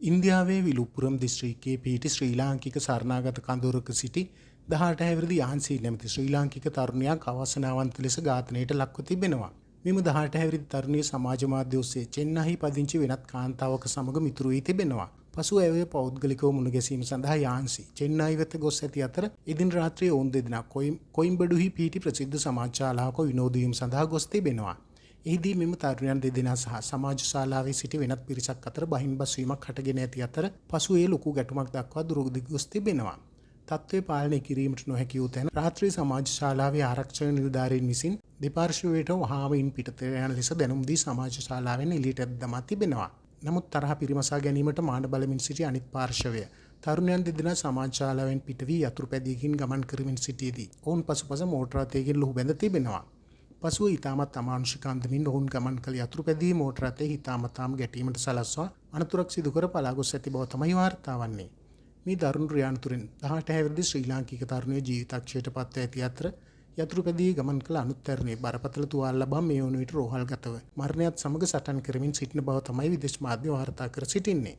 ඉන්දියාවේ විලුප්පුරම් දිස්ත්‍රික්කයේ පිහිටි ශ්‍රී ලාංකික සරණාගත කඳවුරක සිටි 18 හැවිරිදි යාන්සී නැමැති ශ්‍රී ලාංකික තරුණියක් අවසනාවන්ත ලෙස ඝාතනයට ලක්ව තිබෙනවා. මෙම 18 හැවිරිදි තරුණිය සමාජ මාධ්‍ය ඔස්සේ චෙන්නහි පදිංචි වෙනත් කාන්තාවක සමග මිතුරු වී තිබෙනවා. පසුව ඇය පෞද්ගලිකව මුණ ගැසීම සඳහා යාන්සී චෙන්නහි වෙත ගොස් ඇති අතර එදින රාත්‍රියේ ඔවුන් දෙදෙනා කොයිම්බඩුහි පිහිටි ප්‍රසිද්ධ සමාජ ශාලාවක විනෝද වීම සඳහා ගොස් තිබෙනවා. එහිදී මෙම තරුණයන් දෙදෙනා සහ සමාජ ශාලාවේ සිටි වෙනත් පිරිසක් අතර බහින්බස් වීමක් හටගෙන ඇති අතර පසු ඒ ලොකු ගැටුමක් දක්වා දුරදිග ගොස් තිබෙනවා. තත්ත්වය පාලනය කිරීමට නොහැකි වූ තැන රාත්‍රී සමාජ ශාලාවේ ආරක්ෂක නිලධාරීන් විසින් දෙපාර්ශ්වයට වහාම ඉන් පිටත යන ලෙස දැනුම් දී සමාජ ශාලාවෙන් එළියට දමා තිබෙනවා. නමුත් තරහ පිරිමසා ගැනීමට මාන බලමින් සිටි අනිත් පාර්ශවය තරුණයන් දෙදෙනා සමාජ ශාලාවෙන් පිට වී යතුරුපැදියකින් ගමන් කරමින් සිටියේදී ඔවුන් පසුපස මෝටර රථයකින් ලුහු බැඳ තිබෙනවා. පසුව ඉතාමත් අමානුෂික අන්දමින් ඔවුන් ගමන් කළ යතුරුපැදියේ මෝටර රථය හිතාමතාම ගැටීමට සලස්වා අනතුරක් සිදු කර පලා ගොස් ඇති බව තමයි වාර්තා වන්නේ. මේ දරුණු ක්‍රියාන්තුරෙන් 18 හැවිරිදි ශ්‍රී ලාංකික තරුණිය ජීවිතක්ෂයට පත්ව ඇති අතර යතුරුපැදියේ ගමන් කළ අනුත් තරුණිය බරපතල තුවාල ලබා මේ වන විට රෝහල්ගතව මරණයත් සමග සටන් කරමින් සිටින බව තමයි විදේශ මාධ්‍ය වාර්තා කර සිටින්නේ.